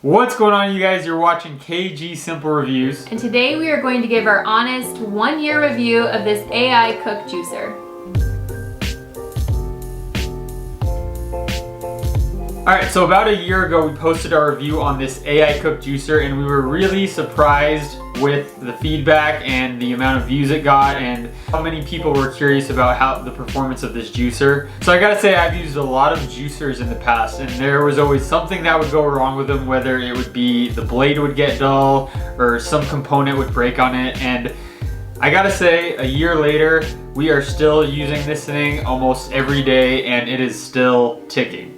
What's going on, you guys? You're watching KG Simple Reviews. And today we are going to give our honest 1-year review of this AICOOK juicer. Alright, so about a year ago we posted our review on this AICOOK juicer and we were really surprised with the feedback and the amount of views it got and how many people were curious about how the performance of this juicer. So I gotta say, I've used a lot of juicers in the past and there was always something that would go wrong with them, whether it would be the blade would get dull or some component would break on it. And I gotta say, a year later we are still using this thing almost every day and it is still ticking.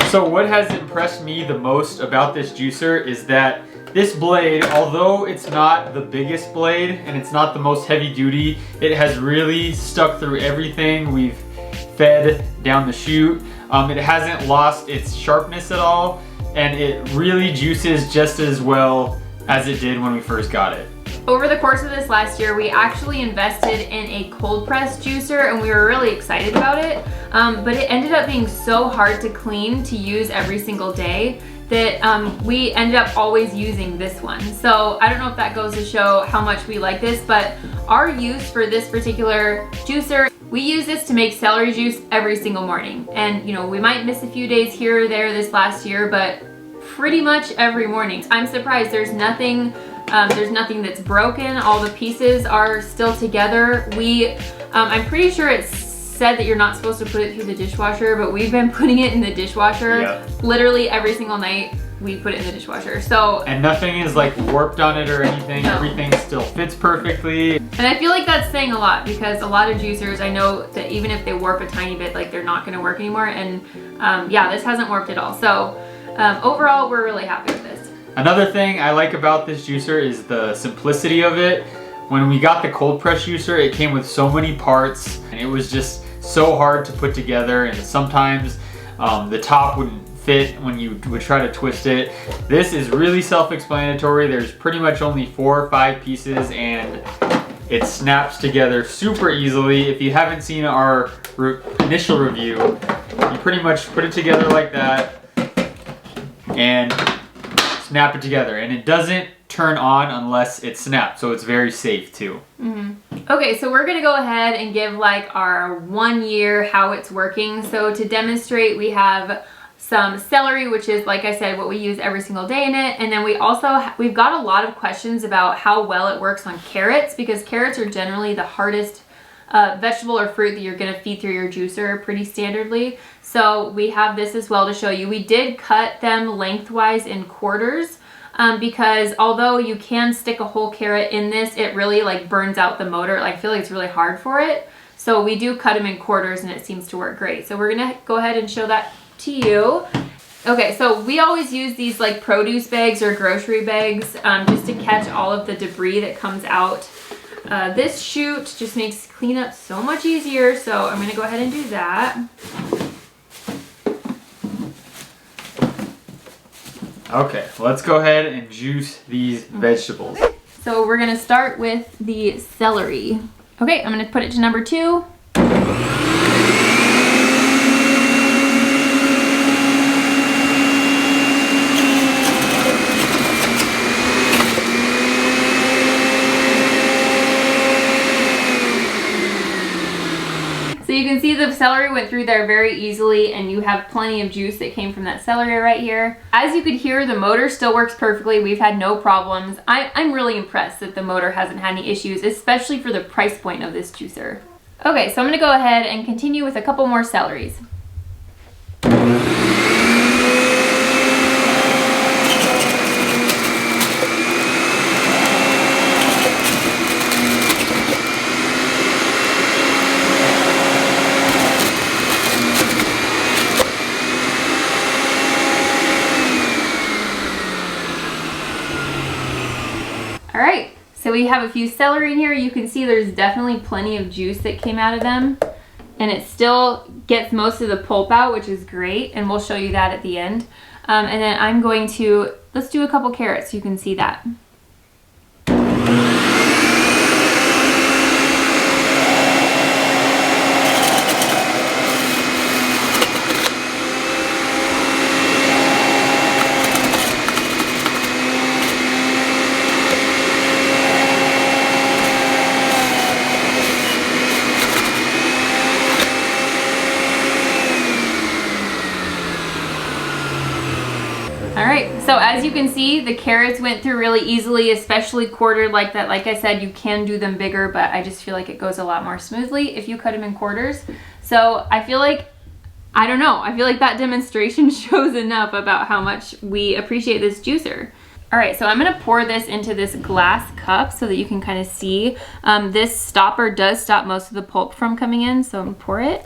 So what has impressed me the most about this juicer is that this blade, although it's not the biggest blade and it's not the most heavy duty, it has really stuck through everything we've fed down the chute. It hasn't lost its sharpness at all, and it really juices just as well as it did when we first got it. Over the course of this last year, we actually invested in a cold press juicer and we were really excited about it. But it ended up being so hard to clean to use every single day that we ended up always using this one. So I don't know if that goes to show how much we like this, but our use for this particular juicer, we use this to make celery juice every single morning. And you know, we might miss a few days here or there this last year, but pretty much every morning. I'm surprised there's nothing that's broken. All the pieces are still together. I'm pretty sure it's said that you're not supposed to put it through the dishwasher, but we've been putting it in the dishwasher. Yeah. Literally every single night we put it in the dishwasher. So, and nothing is like warped on it or anything. No. Everything still fits perfectly. And I feel like that's saying a lot because a lot of juicers, I know that even if they warp a tiny bit, like they're not going to work anymore. And yeah, this hasn't warped at all. So overall, we're really happy with this. Another thing I like about this juicer is the simplicity of it. When we got the cold press juicer, it came with so many parts and it was just so hard to put together, and sometimes the top wouldn't fit when you would try to twist it. This is really self-explanatory. There's pretty much only 4 or 5 pieces and it snaps together super easily. If you haven't seen our initial review, you pretty much put it together like that and snap it together, and it doesn't turn on unless it snaps, so it's very safe too. Okay, so we're gonna go ahead and give like our 1 year how it's working. So to demonstrate, we have some celery, which is, like I said, what we use every single day in it. And then we've got a lot of questions about how well it works on carrots, because carrots are generally the hardest vegetable or fruit that you're gonna feed through your juicer pretty standardly. So we have this as well to show you. We did cut them lengthwise in quarters because although you can stick a whole carrot in this, it really like burns out the motor. I feel like it's really hard for it. So we do cut them in quarters and it seems to work great. So we're gonna go ahead and show that to you. Okay, so we always use these like produce bags or grocery bags just to catch all of the debris that comes out. This chute just makes cleanup so much easier, so I'm gonna go ahead and do that. Okay, let's go ahead and juice these vegetables. So we're gonna start with the celery. Okay, I'm gonna put it to number 2. So you can see the celery went through there very easily, and you have plenty of juice that came from that celery right here. As you could hear, the motor still works perfectly. We've had no problems. I'm really impressed that the motor hasn't had any issues, especially for the price point of this juicer. Okay, so I'm gonna go ahead and continue with a couple more celeries. Alright, so we have a few celery in here. You can see there's definitely plenty of juice that came out of them. And it still gets most of the pulp out, which is great. And we'll show you that at the end. And then let's do a couple carrots so you can see that. All right, so as you can see, the carrots went through really easily, especially quartered like that. Like I said, you can do them bigger, but I just feel like it goes a lot more smoothly if you cut them in quarters. So I feel like, I don't know, I feel like that demonstration shows enough about how much we appreciate this juicer. All right, so I'm gonna pour this into this glass cup so that you can kind of see. This stopper does stop most of the pulp from coming in, so I'm gonna pour it.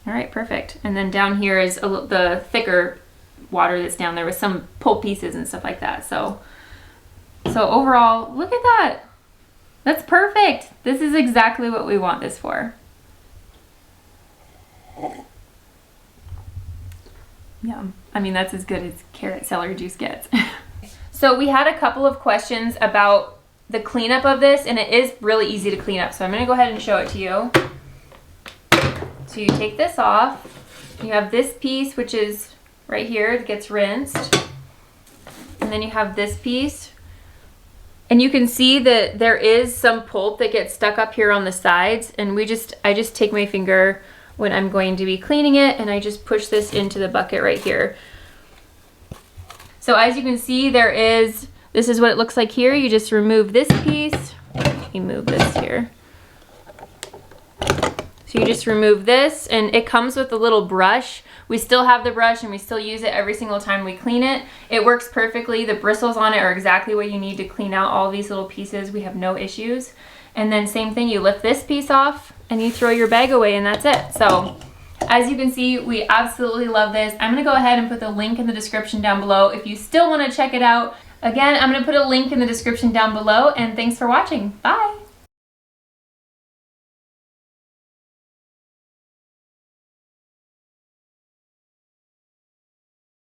All right, perfect. And then down here is the thicker water that's down there with some pulp pieces and stuff like that. So overall, look at that. That's perfect. This is exactly what we want this for. Yum. I mean, that's as good as carrot celery juice gets. So we had a couple of questions about the cleanup of this, and it is really easy to clean up. So I'm gonna go ahead and show it to you. So you take this off, you have this piece, which is right here, it gets rinsed. And then you have this piece. And you can see that there is some pulp that gets stuck up here on the sides. And I just take my finger when I'm going to be cleaning it, and I just push this into the bucket right here. So as you can see, this is what it looks like here. You just remove this piece, you move this here. So you just remove this, and it comes with a little brush. We still have the brush and we still use it every single time we clean it. It works perfectly. The bristles on it are exactly what you need to clean out all these little pieces. We have no issues. And then same thing, you lift this piece off and you throw your bag away, and that's it. So as you can see, we absolutely love this. I'm gonna go ahead and put the link in the description down below if you still wanna check it out. Again, I'm gonna put a link in the description down below, and thanks for watching. Bye.